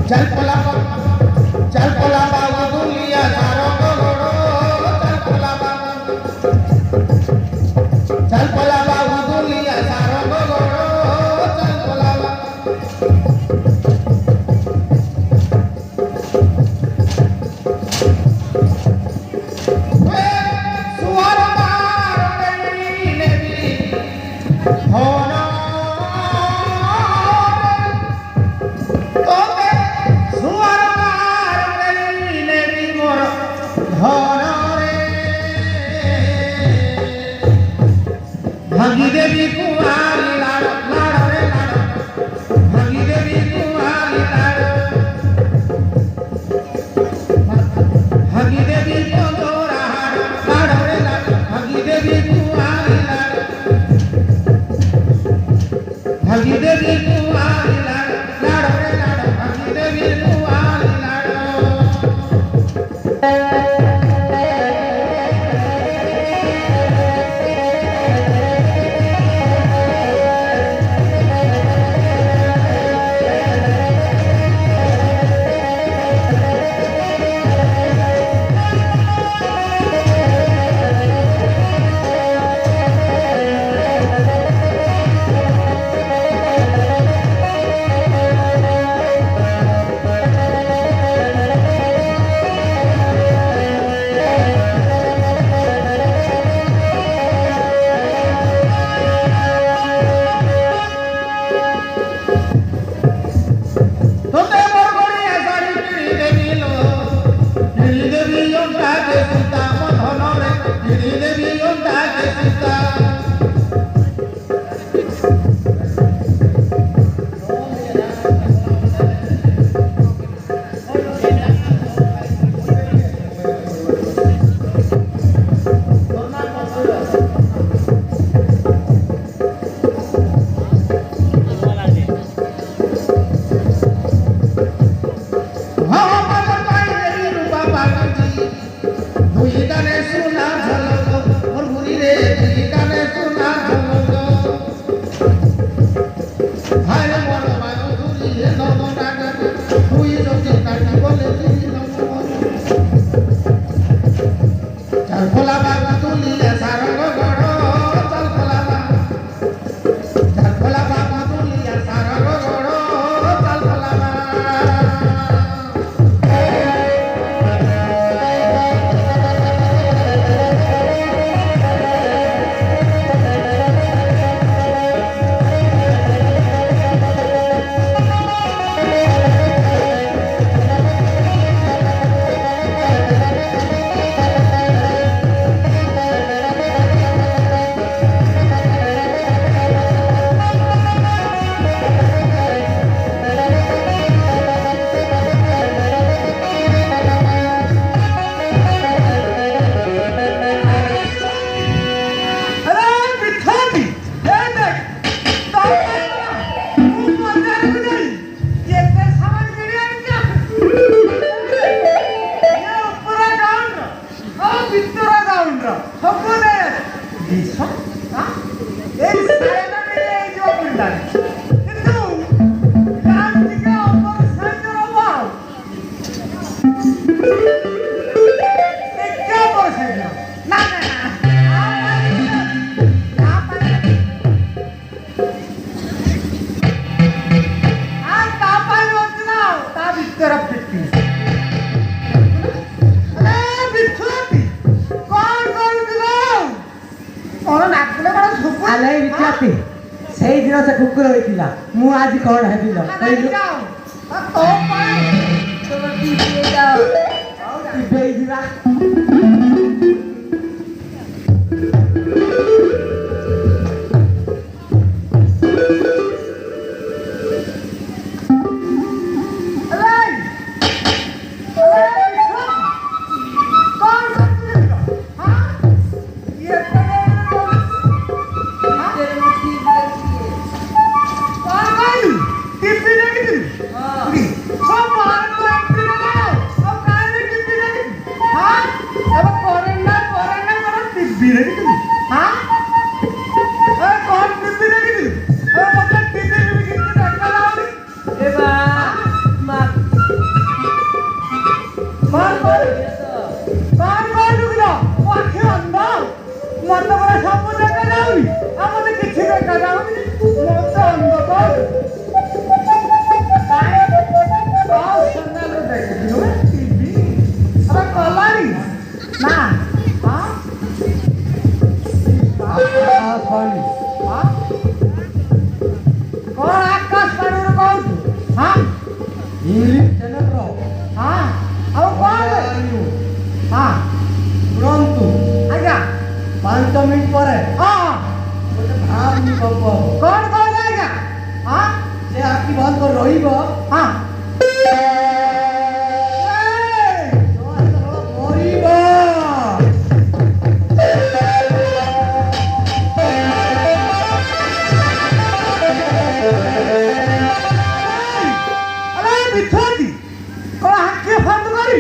चल पला बाबू दुलिया सारो गोड़ो चल पला बाबू दुलिया सारो गोड़ो चल पला सुवर मार ने भी होना भागी देवी कुमारी लाड़ो लाड़ो रे लाड़ो भागी देवी कुमारी लाड़ो भागी देवी कोदोरा लाड़ो रे लाड़ो भागी देवी कुमारी लाड़ो भागी देवी कुमारी लाड़ो लाड़ो रे लाड़ो भागी देवी कुमारी लाड़ो ସେଇଦିନ ସେ କୁକୁର ହେଇଥିଲା ମୁଁ ଆଜି କଣ ହେବିଲ ଯିବା ମତେ ପରା ସବୁ ଦେଖା ଯାଉନି ଆଉ ମତେ କିଛି ଦେଖା ଯାଉନି ମତେ ଅନ୍ଧକାର କଲାଣି ନା କଣ ଆକାଶ ପାଣିରୁ କହୁଛୁ ଇଂଲିଶ ଚ୍ୟାନେଲର ଆଉ କଣ ଶୁଣନ୍ତୁ ଆଜ୍ଞା 5 ମିନିଟ୍ ପରେ ଗୋଟେ ଭାରି ଗପ କଣ କହିଲେ ଆଜ୍ଞା ସେ ଆଖି ବନ୍ଦ କରି ରହିବ ମରିବ କଣ ଆଖି ବନ୍ଦ କରି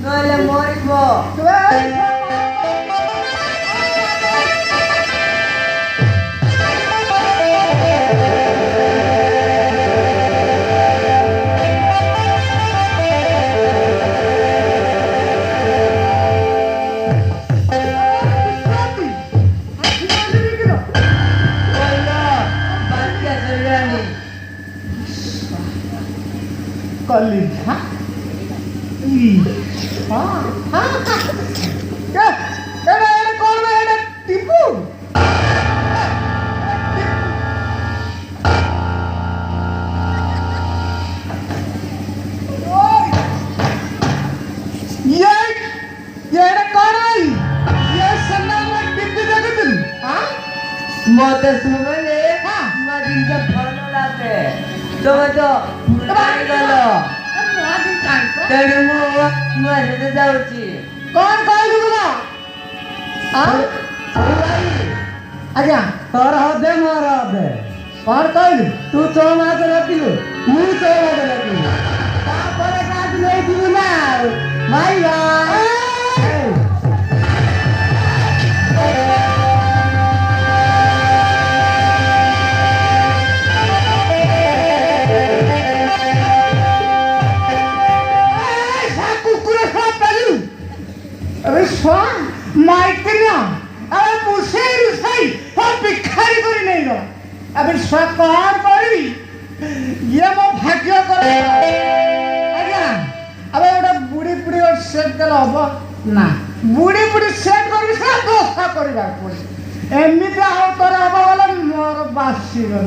ନହେଲେ ମରିବ କଲି କଣ ଟିପୁ ମତେ ଶୁଣିଲେ ମୋ ଜିନିଷ ଭଲ ଲାଗେ ତମେ ତ ଗଲ ତେଣୁ ମୁଁ ସହିତ ଯାଉଛି କଣ କହିଲୁ ଆଜ୍ଞା ତୋର ହଦେ ମୋର ହଦେ କଣ କହିଲୁ ତୁ 6 ମାସ ରଖିଲୁ ମୁଁ 6 ମାସ ରଖିଲି ତାପରେ କାହାକୁ ନେଇଯିବୁ ନା ଭାଇ ଭାଇ माइकना अरे मुझे रुसाई और भिखारी करी नहीं गला अबे सरकार करी ये मो भाग्य कर आज्ञा अबे ओटा बुड़ी बुड़ी और सेट देला हबो ना बुड़ी बुड़ी सेट करबी से दोसा करबा पड़ी एमिति आउ तोर हबो वाला मोर बासी गन